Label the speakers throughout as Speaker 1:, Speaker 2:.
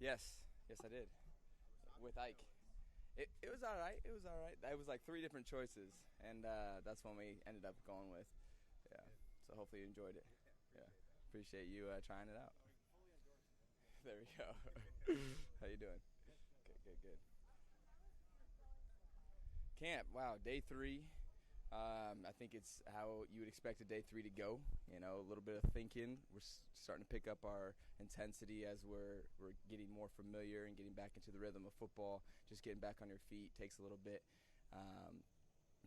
Speaker 1: Yes, I did. With Ike. It was all right. It was all right. It was like 3 different choices, and that's one we ended up going with. Yeah. So hopefully you enjoyed it. Yeah. Appreciate you trying it out. There we go. How you doing? Good. Camp. Wow. Day 3. I think it's how you would expect a day 3 to go. You know, a little bit of thinking. We're starting to pick up our intensity as we're getting more familiar and getting back into the rhythm of football. Just getting back on your feet takes a little bit.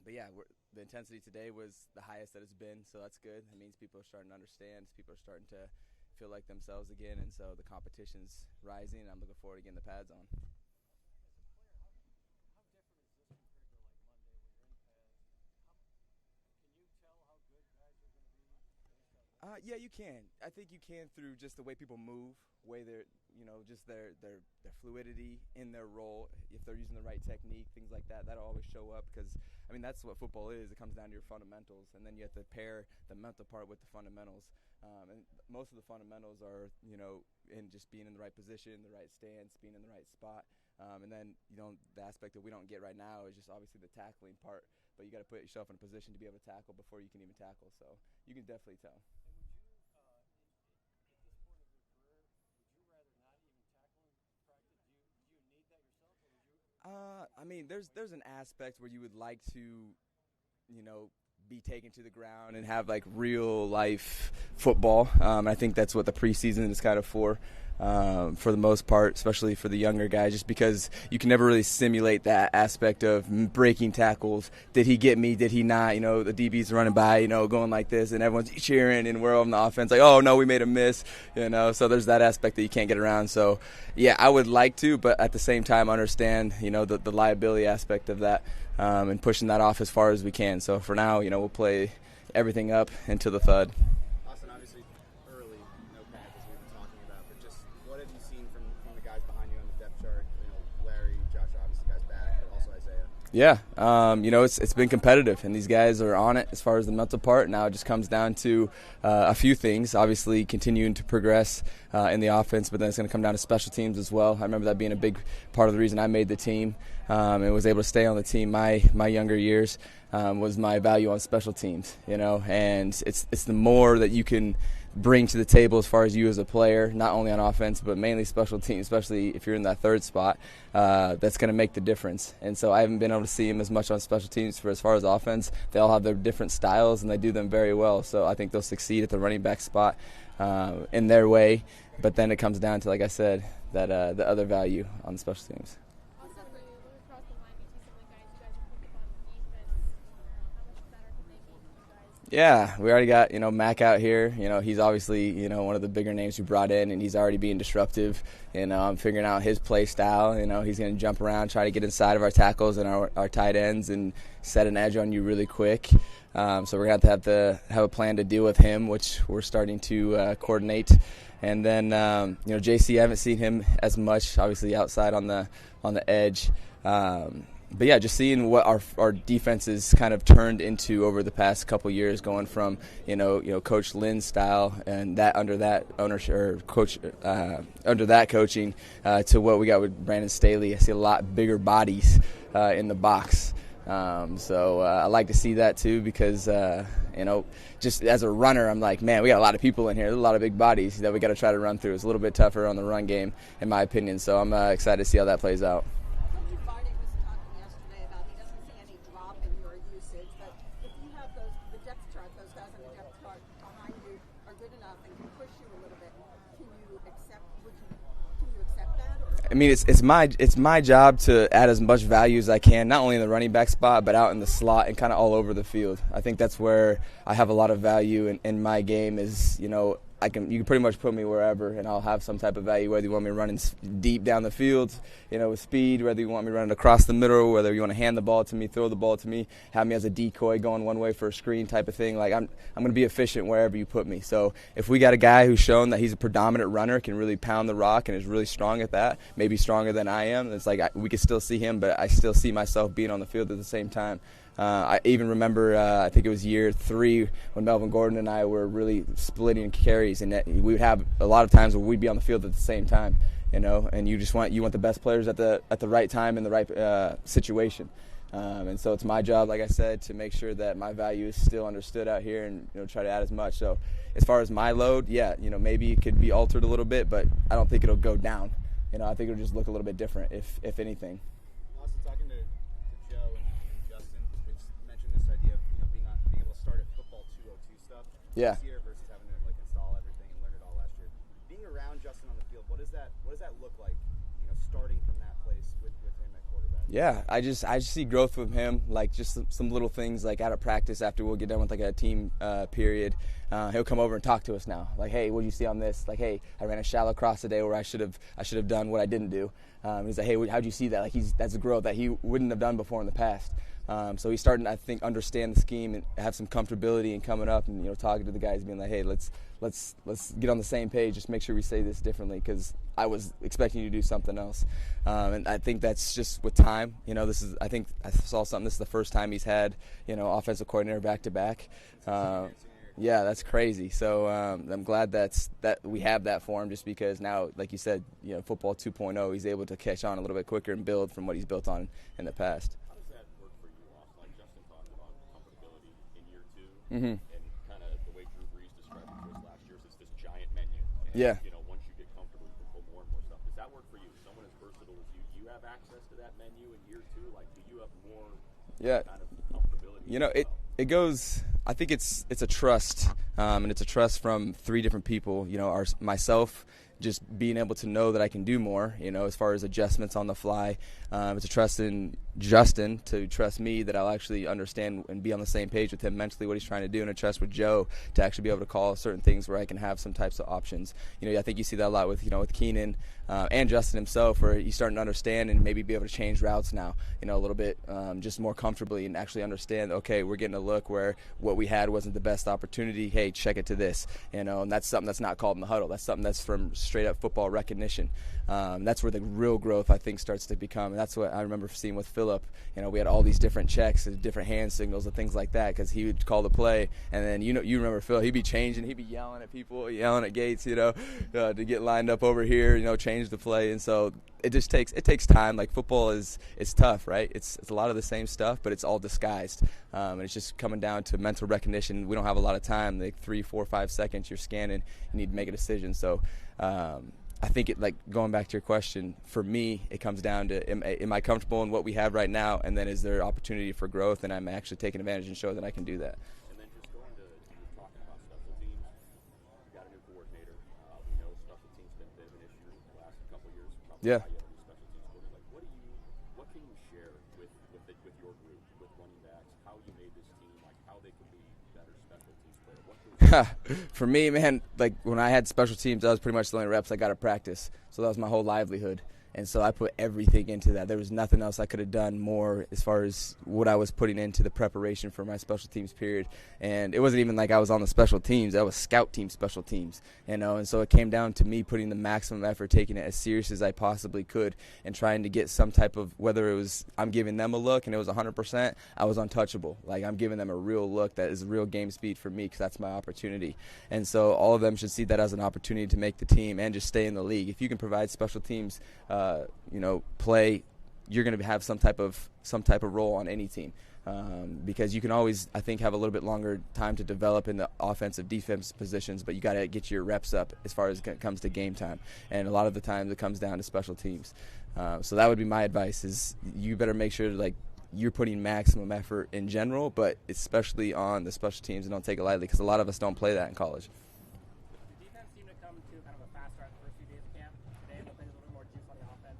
Speaker 1: But yeah, the intensity today was the highest that it's been, so that's good. That means people are starting to understand. People are starting to feel like themselves again, and so the competition's rising, and I'm looking forward to getting the pads on. Yeah, you can. I think you can through just the way people move, way they're, just their fluidity in their role. If they're using the right technique, things like that, that'll always show up because, that's what football is. It comes down to your fundamentals, and then you have to pair the mental part with the fundamentals. And most of the fundamentals are, in just being in the right position, the right stance, being in the right spot. And then, the aspect that we don't get right now is just obviously the tackling part. But you got to put yourself in a position to be able to tackle before you can even tackle. So you can definitely tell. There's an aspect where you would like to, be taken to the ground and have like real life football. I think that's what the preseason is kind of for the most part, especially for the younger guys, just because you can never really simulate that aspect of breaking tackles. Did he get me? Did he not? The DB's running by, going like this, and everyone's cheering, and we're on the offense like, oh no, we made a miss, So there's that aspect that you can't get around. So yeah, I would like to, but at the same time, understand, the liability aspect of that. And pushing that off as far as we can. So for now, we'll play everything up into the thud.
Speaker 2: Austin, obviously early, no pads as we've been talking about, but just what have you seen from the guys behind you on the depth chart? Larry, Josh, obviously guys back, but also Isaiah.
Speaker 1: Yeah, it's been competitive, and these guys are on it as far as the mental part. Now it just comes down to a few things. Obviously, continuing to progress in the offense, but then it's going to come down to special teams as well. I remember that being a big part of the reason I made the team and was able to stay on the team my younger years was my value on special teams. And it's the more that you can bring to the table as far as you as a player, not only on offense, but mainly special teams, especially if you're in that third spot, that's going to make the difference. And so I haven't been able to see him as much on special teams for as far as offense. They all have their different styles, and they do them very well. So I think they'll succeed at the running back spot in their way. But then it comes down to, like I said, that the other value on the special teams. Yeah, we already got, Mac out here. He's obviously, one of the bigger names we brought in, and he's already being disruptive. I'm figuring out his play style. He's going to jump around, try to get inside of our tackles and our tight ends and set an edge on you really quick. So we're going to have a plan to deal with him, which we're starting to coordinate. And then, JC, I haven't seen him as much, obviously outside on the edge. But yeah, just seeing what our defense has kind of turned into over the past couple years, going from Coach Lynn's style and that under that ownership or coach under that coaching to what we got with Brandon Staley. I see a lot bigger bodies in the box. So I like to see that too because just as a runner, I'm like, man, we got a lot of people in here. There's a lot of big bodies that we got to try to run through. It's a little bit tougher on the run game, in my opinion. So I'm excited to see how that plays out. It's my job to add as much value as I can, not only in the running back spot, but out in the slot and kind of all over the field. I think that's where I have a lot of value in my game is, you can pretty much put me wherever, and I'll have some type of value, whether you want me running deep down the field, with speed, whether you want me running across the middle, whether you want to hand the ball to me, throw the ball to me, have me as a decoy going one way for a screen type of thing. Like I'm going to be efficient wherever you put me. So if we got a guy who's shown that he's a predominant runner, can really pound the rock and is really strong at that, maybe stronger than I am, it's like we can still see him, but I still see myself being on the field at the same time. I even remember, I think it was year 3 when Melvin Gordon and I were really splitting carries, and we would have a lot of times where we'd be on the field at the same time. and you want the best players at the right time in the right situation. And so it's my job, like I said, to make sure that my value is still understood out here and try to add as much. So as far as my load, maybe it could be altered a little bit, but I don't think it'll go down. I think it'll just look a little bit different, if anything.
Speaker 2: Also, talking to Joe and Justin, they mentioned this idea of being able to start at football 202 stuff
Speaker 1: this
Speaker 2: year versus having to install everything and learn it all last year. Being around Justin on the field, what does that look like? Starting from that place with him at quarterback.
Speaker 1: Yeah, I just see growth with him, like just some little things, like out of practice after we'll get done with like a team period. He'll come over and talk to us now. Like, hey, what did you see on this? Like, hey, I ran a shallow cross today where I should have done what I didn't do. He's like, hey, how'd you see that? Like, that's a growth that he wouldn't have done before in the past. So he's starting to, I think, understand the scheme and have some comfortability in coming up and talking to the guys, being like, hey, let's get on the same page. Just make sure we say this differently because I was expecting you to do something else. And I think that's just with time. I think I saw something. This is the first time he's had offensive coordinator back to back. Yeah, that's crazy. So I'm glad that we have that for him, just because now, like you said, football 2.0, he's able to catch on a little bit quicker and build from what he's built on in the past.
Speaker 3: How does that work for you, Austin? Like Justin talked about comfortability in year 2, and kind of the way Drew Brees described it to us last year, is it's this giant menu. And,
Speaker 1: yeah.
Speaker 3: Once you get comfortable, you can pull more and more stuff. Does that work for you? Someone as versatile as you, do you have access to that menu in year 2? Like, do you have more kind of comfortability?
Speaker 1: It goes. I think it's a trust, and it's a trust from 3 different people. Myself, just being able to know that I can do more. As far as adjustments on the fly, it's a trust in Justin to trust me that I'll actually understand and be on the same page with him mentally what he's trying to do, and a trust with Joe to actually be able to call certain things where I can have some types of options. I think you see that a lot with with Keenan and Justin himself, where he's starting to understand and maybe be able to change routes now, a little bit just more comfortably, and actually understand, okay, we're getting a look where what we had wasn't the best opportunity. Hey, check it to this, and that's something that's not called in the huddle. That's something that's from straight up football recognition. That's where the real growth, I think, starts to become, and that's what I remember seeing with Phillip. We had all these different checks and different hand signals and things like that, because he would call the play, and then you remember Phil, he'd be changing, he'd be yelling at people, yelling at Gates, to get lined up over here, change the play, and so it takes time. Like, football is tough, right? It's a lot of the same stuff, but it's all disguised, and it's just coming down to mental recognition. We don't have a lot of time, like 3, 4, 5 seconds. You're scanning, you need to make a decision. So I think going back to your question, for me, it comes down to am I comfortable in what we have right now, and then is there opportunity for growth, and I'm actually taking advantage and show that I can do that.
Speaker 3: And then just going to, you were talking about special teams. You got a new coordinator. We know special teams been a bit of an issue the last couple of years.
Speaker 1: Yeah.
Speaker 3: Special teams coordinator. Like, what can you share with your group, with running backs, how you made this team, like how they can be better special teams players? What can
Speaker 1: For me, man, like when I had special teams, that was pretty much the only reps I got at practice. So that was my whole livelihood. And so I put everything into that. There was nothing else I could have done more as far as what I was putting into the preparation for my special teams period. And it wasn't even like I was on the special teams. I was scout team special teams, and so it came down to me putting the maximum effort, taking it as serious as I possibly could, and trying to get some type of, whether it was I'm giving them a look and it was 100%, I was untouchable. Like, I'm giving them a real look that is real game speed for me, because that's my opportunity. And so all of them should see that as an opportunity to make the team and just stay in the league. If you can provide special teams play, you're going to have some type of role on any team, because you can always, I think, have a little bit longer time to develop in the offensive defense positions, but you got to get your reps up as far as it comes to game time, and a lot of the times it comes down to special teams. So that would be my advice: is you better make sure you're putting maximum effort in general, but especially on the special teams, and don't take it lightly, because a lot of us don't play that in college.
Speaker 4: The defense seemed to come to kind of a fast start the first few days of camp. Today, it looked like a little bit more juice on the offense.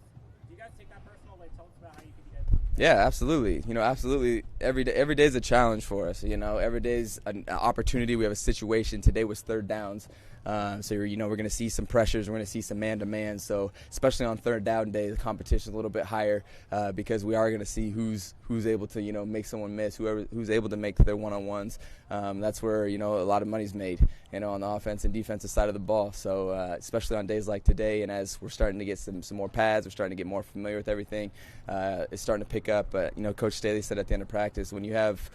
Speaker 4: Do you guys take that personal? Like, tell us about how you think you guys.
Speaker 1: Yeah, absolutely. Absolutely. Every day is a challenge for us. Every day is an opportunity. We have a situation. Today was third downs. So we're going to see some pressures. We're going to see some man-to-man. So especially on third down day, the competition is a little bit higher, because we are going to see who's able to make someone miss, who's able to make their one-on-ones. That's where a lot of money's made, on the offense and defensive side of the ball. So especially on days like today, and as we're starting to get some more pads, we're starting to get more familiar with everything. It's starting to pick up. But Coach Staley said at the end of practice, when you have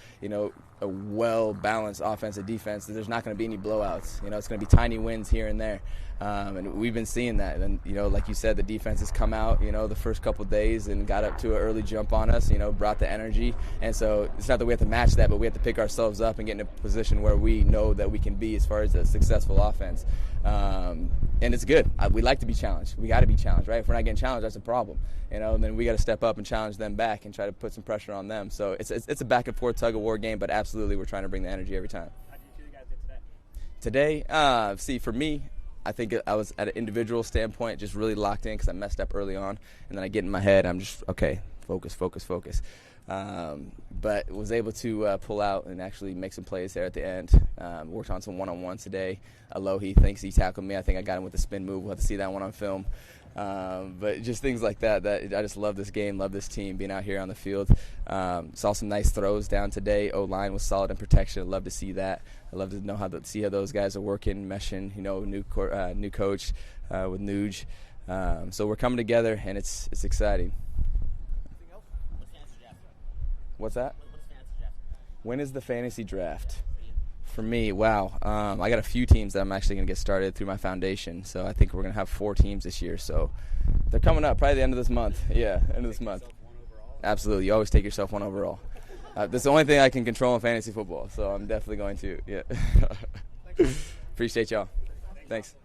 Speaker 1: a well-balanced offense and defense, there's not going to be any blowouts. It's going to be tiny wins here and there. And we've been seeing that. And, like you said, the defense has come out, the first couple days and got up to an early jump on us, brought the energy. And so it's not that we have to match that, but we have to pick ourselves up and get in a position where we know that we can be as far as a successful offense. And it's good. We like to be challenged. We got to be challenged, right? If we're not getting challenged, that's a problem. And then we got to step up and challenge them back and try to put some pressure on them. So it's a back-and-forth tug-of-war game, but absolutely we're trying to bring the energy every time.
Speaker 4: How did you two guys do today?
Speaker 1: Today, for me, I think I was at an individual standpoint just really locked in because I messed up early on. And then I get in my head, I'm just, okay, focus. But was able to pull out and actually make some plays there at the end. Worked on some one-on-ones today. Alohi thinks he tackled me. I think I got him with the spin move. We'll have to see that one on film. But just things like that I just love this game, love this team, being out here on the field. Saw some nice throws down today. O-line was solid in protection. I love to see that. I love to see how those guys are working, meshing, new coach with Nuge. So we're coming together, and it's exciting. What's that? When is the fantasy draft? For me, wow. I got a few teams that I'm actually going to get started through my foundation. So I think we're going to have 4 teams this year. So they're coming up probably the end of this month. Yeah, end of this month. Absolutely. You always take yourself 1 overall. That's the only thing I can control in fantasy football. So I'm definitely going to. Yeah. Appreciate y'all. Thanks.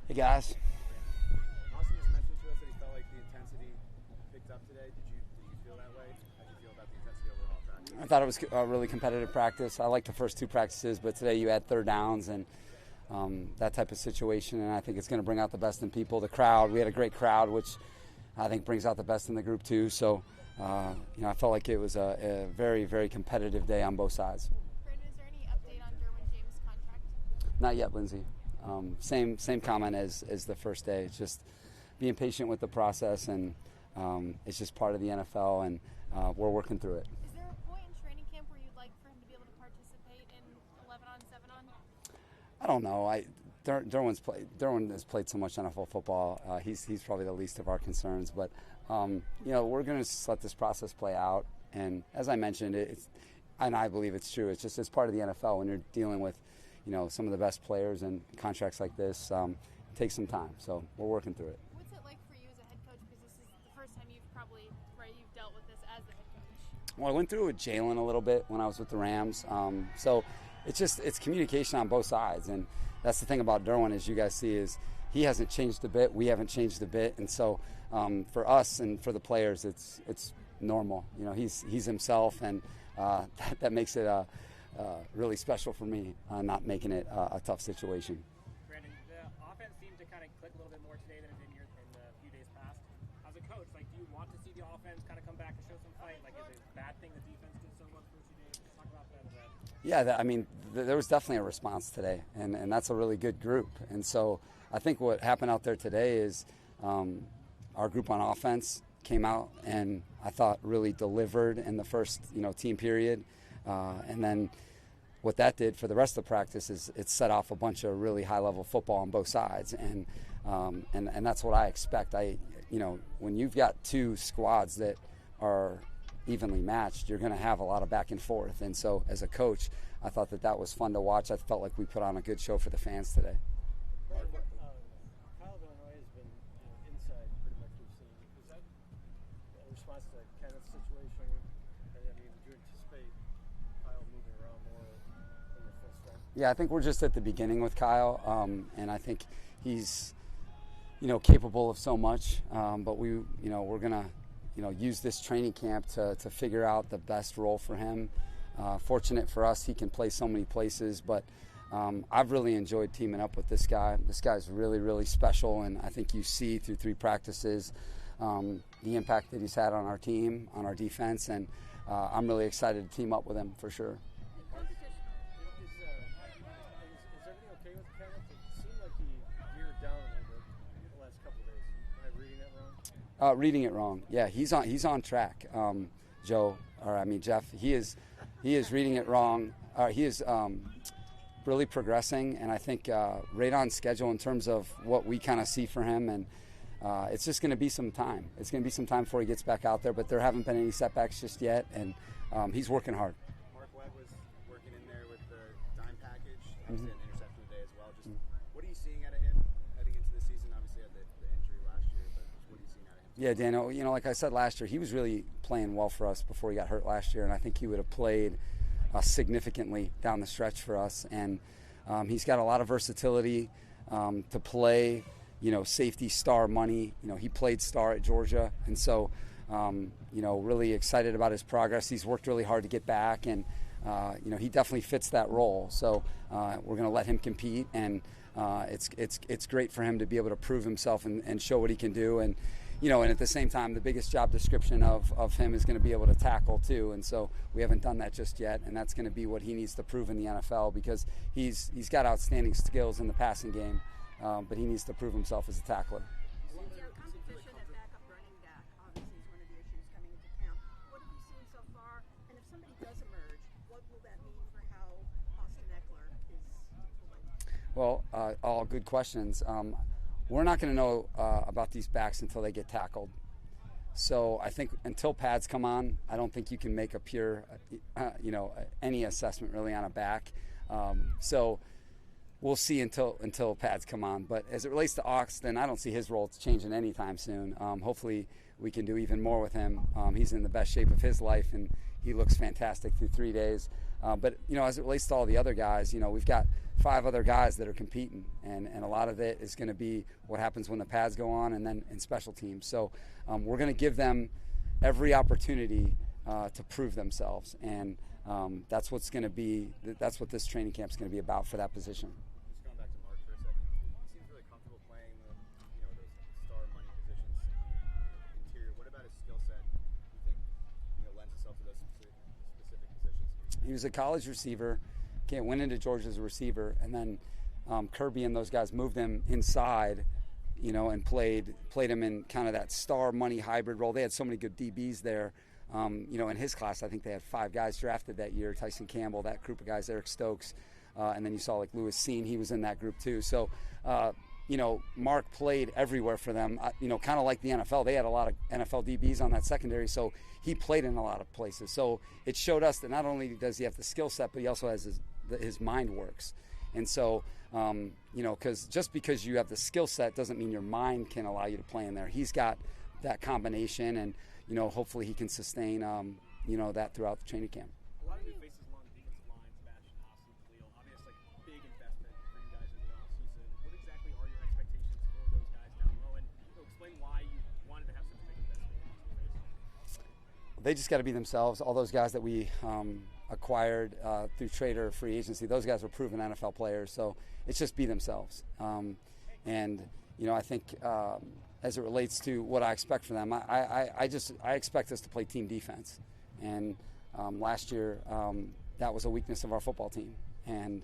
Speaker 5: Hey guys.
Speaker 2: Austin just mentioned to us that he felt like the intensity picked up today. Did you feel that way? How did you feel about the intensity overall practice?
Speaker 5: I thought it was a really competitive practice. I liked the first 2 practices, but today you had third downs and that type of situation, and I think it's going to bring out the best in people. The crowd, we had a great crowd, which I think brings out the best in the group too. So, I felt like it was a very, very competitive day on both sides.
Speaker 6: Brandon, is there any update on Derwin James' contract?
Speaker 5: Not yet, Lindsay. Same comment as the first day. It's just being patient with the process, and it's just part of the NFL, and we're working through it.
Speaker 6: Is there a point in training camp where you'd like for him to be able to participate in 11-on, 7-on?
Speaker 5: I don't know. Derwin has played so much NFL football. He's probably the least of our concerns, but we're going to let this process play out. And as I mentioned, and I believe it's true. It's part of the NFL when you're dealing with some of the best players and contracts like this. It takes some time, so we're working through it.
Speaker 6: What's it like for you as a head coach? Because this is the first time you've dealt with this as the head coach.
Speaker 5: Well, I went through it with Jalen a little bit when I was with the Rams. So it's communication on both sides, and that's the thing about Derwin, as you guys see, is he hasn't changed a bit. We haven't changed a bit, and so for us and for the players, it's normal. He's himself, and that makes it really special for me, not making it a tough situation.
Speaker 4: Brandon, the offense seemed to kind of click a little bit more today than it did in the few days past. As a coach, do you want to see the offense kind of come back and show some fight? Is it a bad thing the defense did so well for 2 days? Talk about that a bit.
Speaker 5: Yeah, there was definitely a response today, and that's a really good group. And so I think what happened out there today is our group on offense came out and I thought really delivered in the first team period, and then what that did for the rest of the practice is it set off a bunch of really high-level football on both sides, and that's what I expect. When you've got 2 squads that are evenly matched, you're going to have a lot of back and forth. And so as a coach, I thought that was fun to watch. I felt like we put on a good show for the fans today.
Speaker 7: Kyle Van Noy has been inside pretty much we've seen. Is that a response to Kenneth's situation? Would you anticipate Kyle moving around more in the full strength?
Speaker 5: Yeah, I think we're just at the beginning with Kyle, and I think he's, capable of so much. But we're gonna, use this training camp to figure out the best role for him. Fortunate for us, he can play so many places, but I've really enjoyed teaming up with this guy. This guy's really, really special, and I think you see through 3 practices the impact that he's had on our team, on our defense, and I'm really excited to team up with him for sure.
Speaker 7: Is everything okay with Kenneth? It seemed like he geared down a little bit the last couple of days. Am I reading that wrong?
Speaker 5: Reading it wrong. Yeah, he's on track. Jeff. He is reading it wrong. He is really progressing, and I think right on schedule in terms of what we kind of see for him. And it's just going to be some time. It's going to be some time before he gets back out there. But there haven't been any setbacks just yet, and he's working hard.
Speaker 2: Mark Webb was working in there with the dime package. Obviously, an interception today as well. Just what are you seeing out of him heading into the season? Obviously, had the injury last year, but what are you seeing out of him?
Speaker 5: Yeah, Dan, like I said last year, he was really playing well for us before he got hurt last year, and I think he would have played significantly down the stretch for us. And he's got a lot of versatility to play, safety, star, money. He played star at Georgia, and so, really excited about his progress. He's worked really hard to get back, and, he definitely fits that role. So we're going to let him compete, and it's great for him to be able to prove himself and show what he can do. And and at the same time, the biggest job description of him is going to be able to tackle too. And so we haven't done that just yet, and that's going to be what he needs to prove in the NFL, because he's got outstanding skills in the passing game, but he needs to prove himself as a tackler.
Speaker 8: Your competition at backup running back obviously is one of the issues coming into camp. What have you seen so far? And if somebody does emerge, what will that mean for how Austin Ekeler is deployed?
Speaker 5: Well, all good questions. We're not going to know about these backs until they get tackled. So I think until pads come on, I don't think you can make a pure, any assessment really on a back. So we'll see until pads come on. But as it relates to Austin, I don't see his role changing anytime soon. Hopefully we can do even more with him. He's in the best shape of his life, and he looks fantastic through 3 days. But as it relates to all the other guys, we've got 5 other guys that are competing, and a lot of it is going to be what happens when the pads go on, and then in special teams. So we're going to give them every opportunity to prove themselves, and that's what's going to be. That's what this training camp is going to be about for that position.
Speaker 2: Just going back to Mark for a second, he seems really comfortable playing those star money positions on the interior. What about his skill set? Do you think lends itself to those specific positions?
Speaker 5: He was a college receiver. Went into Georgia as a receiver, and then Kirby and those guys moved him inside, and played him in kind of that star money hybrid role. They had so many good DBs there. In his class, I think they had 5 guys drafted that year. Tyson Campbell, that group of guys, Eric Stokes, and then you saw like Lewis Seen, he was in that group too. So, Mark played everywhere for them. Kind of like the NFL, they had a lot of NFL DBs on that secondary, so he played in a lot of places. So it showed us that not only does he have the skill set, but he also has his mind works. And so, because you have the skill set doesn't mean your mind can allow you to play in there. He's got that combination, and hopefully he can sustain that throughout the training camp.
Speaker 4: A lot of new faces along the defensive line, Sebastian, Austin, Khalil. Obviously, big investment for you guys in the offseason. What exactly are your expectations for those guys down low? And explain why you wanted to have such a big investment in these players.
Speaker 5: They just got to be themselves. All those guys that we acquired through trade or free agency, those guys were proven NFL players. So it's just be themselves. I think as it relates to what I expect from them, I expect us to play team defense. And last year, that was a weakness of our football team. And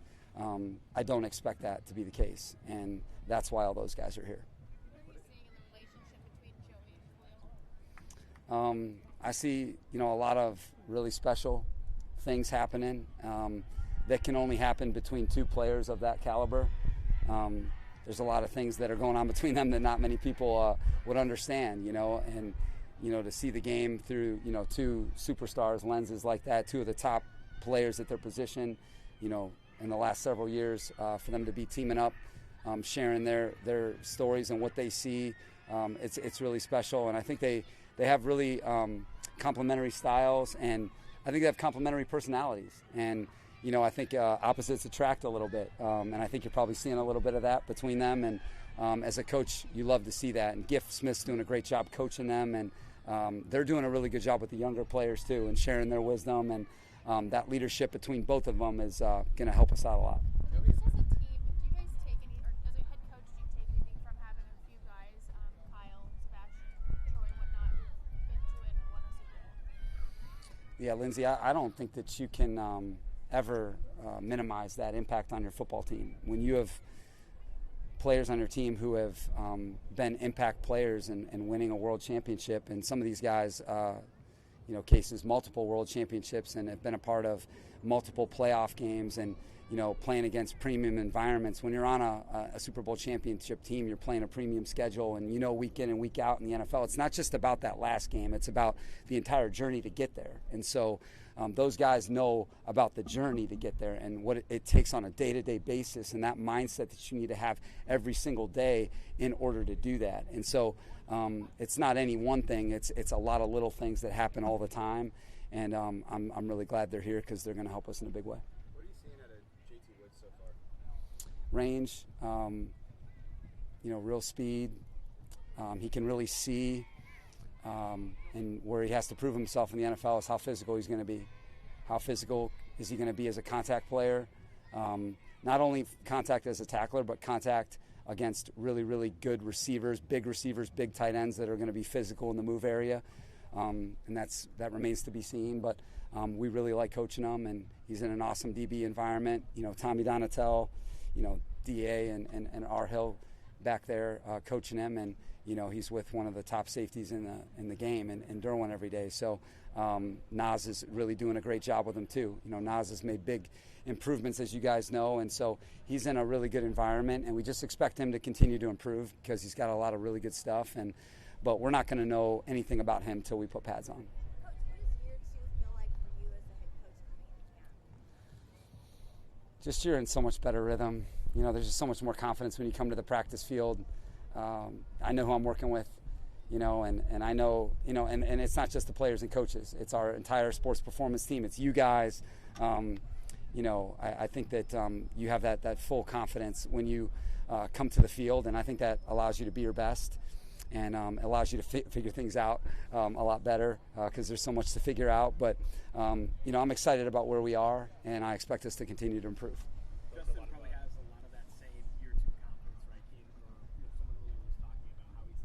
Speaker 5: I don't expect that to be the case. And that's why all those guys are here.
Speaker 6: What are you seeing in the relationship between Joey and Khalil?
Speaker 5: I see, a lot of really special things happening that can only happen between 2 players of that caliber. There's a lot of things that are going on between them that not many people would understand, and, to see the game through, 2 superstars lenses like that, 2 of the top players at their position, in the last several years, for them to be teaming up, sharing their stories and what they see, it's really special. And I think they have really complementary styles, and I think they have complementary personalities. And, I think opposites attract a little bit, and I think you're probably seeing a little bit of that between them. And as a coach, you love to see that. And Giff Smith's doing a great job coaching them, and they're doing a really good job with the younger players too, and sharing their wisdom. And that leadership between both of them is going to help us out a lot.
Speaker 6: Just as a team, do you guys take any, or as a head coach, do you take anything from having a few guys, Kyle, Sebastian, Troy, whatnot, who've been to it and won a Super Bowl?
Speaker 5: Yeah, Lindsay, I don't think that you can ever minimize that impact on your football team. When you have players on your team who have been impact players and winning a world championship, and some of these guys, cases multiple world championships and have been a part of multiple playoff games and, playing against premium environments. When you're on a Super Bowl championship team, you're playing a premium schedule, and week in and week out in the NFL, it's not just about that last game, it's about the entire journey to get there. And so those guys know about the journey to get there and what it takes on a day-to-day basis, and that mindset that you need to have every single day in order to do that. And so it's not any one thing, it's a lot of little things that happen all the time, and I'm really glad they're here because they're going to help us in a big way.
Speaker 2: What are you seeing out of JT Woods so far?
Speaker 5: Range, real speed. He can really see, and where he has to prove himself in the NFL is how physical he's going to be. How physical is he going to be as a contact player? Not only contact as a tackler, but contact against really, really good receivers, big tight ends that are going to be physical in the move area. And that remains to be seen. But we really like coaching him, and he's in an awesome DB environment. Tommy Donatel, DA and R. Hill back there coaching him, and he's with one of the top safeties in the game, and Derwin every day. So Nas is really doing a great job with him too. Nas has made big improvements, as you guys know, and so he's in a really good environment, and we just expect him to continue to improve because he's got a lot of really good stuff. But we're not going to know anything about him till we put pads on.
Speaker 8: Coach, what does year 2 feel like for you as the head coach coming into camp?
Speaker 5: Just you're in so much better rhythm. There's just so much more confidence when you come to the practice field. I know who I'm working with, and I know, and it's not just the players and coaches. It's our entire sports performance team. It's you guys. I think that you have that full confidence when you come to the field, and I think that allows you to be your best and allows you to figure things out a lot better because there's so much to figure out. But, I'm excited about where we are, and I expect us to continue to improve.
Speaker 4: Justin probably has a lot of that same year 2 confidence, right? Someone earlier was talking about how he's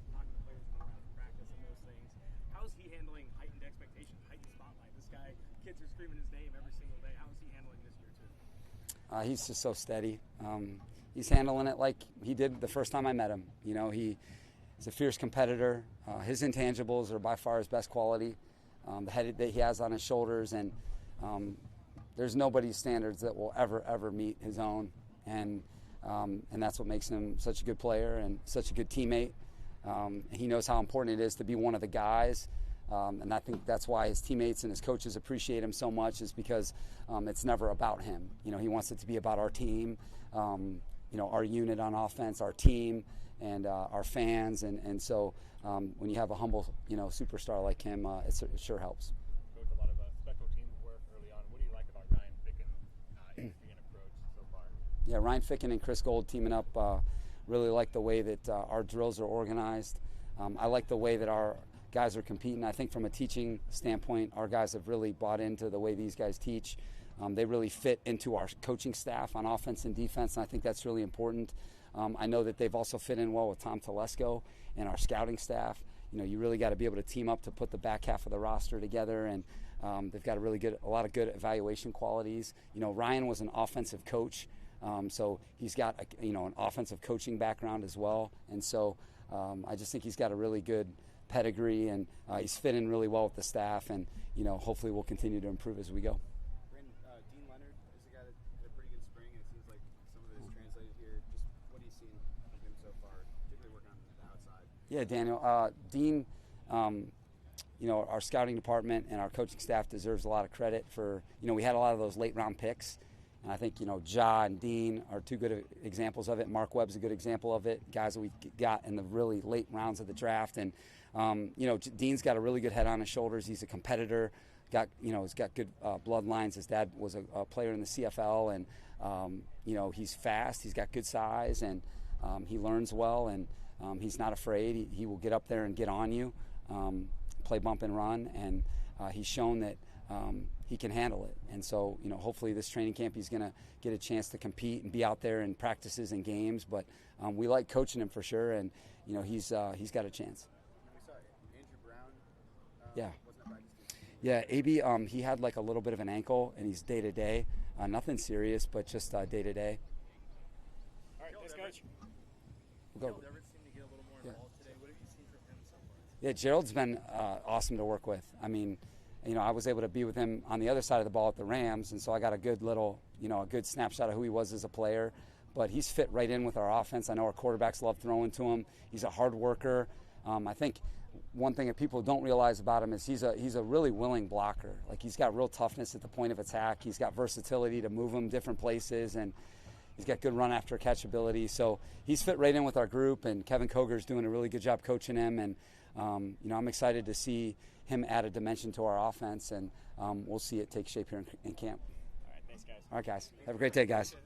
Speaker 4: talking to players going around practice and those things. How is he handling heightened expectation, heightened spotlight? This guy, kids are screaming his name every single day. How is he handling this year 2?
Speaker 5: He's just so steady. He's handling it like he did the first time I met him. He's a fierce competitor. His intangibles are by far his best quality. The head that he has on his shoulders, and there's nobody's standards that will ever meet his own. And that's what makes him such a good player and such a good teammate. He knows how important it is to be one of the guys. And I think that's why his teammates and his coaches appreciate him so much, is because it's never about him. He wants it to be about our team, our unit on offense, our team, and our fans. And so when you have a humble, superstar like him, it sure helps.
Speaker 2: Coach, a lot of special teams work early on. What do you like about Ryan Ficken being approached so far?
Speaker 5: Yeah, Ryan Ficken and Chris Gold teaming up. Really like the way that our drills are organized. I like the way that our guys are competing. I think from a teaching standpoint, our guys have really bought into the way these guys teach. They really fit into our coaching staff on offense and defense, and I think that's really important. I know that they've also fit in well with Tom Telesco and our scouting staff. You really got to be able to team up to put the back half of the roster together, and they've got a lot of good evaluation qualities. Ryan was an offensive coach, so he's got an offensive coaching background as well, and so I just think he's got a really good pedigree, and he's fit in really well with the staff, and hopefully we'll continue to improve as we go.
Speaker 2: Brandon, Deane Leonard is a guy that had a pretty good spring, and it seems like some of it is translated here. Just what are you seeing from him so far, particularly working on the outside?
Speaker 5: Yeah, Daniel. Deane, our scouting department and our coaching staff deserves a lot of credit for, we had a lot of those late round picks. And I think, Ja and Deane are two good examples of it. Mark Webb's a good example of it, guys that we got in the really late rounds of the draft. And, Deane's got a really good head on his shoulders. He's a competitor. he's got good bloodlines. His dad was a player in the CFL, and he's fast. He's got good size, and he learns well, and he's not afraid. He will get up there and get on you, play bump and run, and he's shown that he can handle it. And so, hopefully this training camp he's going to get a chance to compete and be out there in practices and games. But we like coaching him for sure, and he's got a chance.
Speaker 2: We saw Andrew Brown.
Speaker 5: Yeah.
Speaker 2: Wasn't a practice team.
Speaker 5: Yeah, AB, he had like a little bit of an ankle, and he's day-to-day. Nothing serious, but just day-to-day.
Speaker 4: All right, thanks, Coach.
Speaker 5: We'll go.
Speaker 7: Gerald Everett seemed to get a little more involved today. What have you seen from him so far?
Speaker 5: Yeah, Gerald's been awesome to work with. I mean, I was able to be with him on the other side of the ball at the Rams, and so I got a good little, a good snapshot of who he was as a player. But he's fit right in with our offense. I know our quarterbacks love throwing to him. He's a hard worker. I think one thing that people don't realize about him is he's a really willing blocker. Like, he's got real toughness at the point of attack. He's got versatility to move him different places, and he's got good run after catch ability. So he's fit right in with our group, and Kevin Koger's doing a really good job coaching him. And I'm excited to see him add a dimension to our offense, and we'll see it take shape here in camp.
Speaker 4: All right, thanks, guys.
Speaker 5: All right, guys. Have a great day, guys.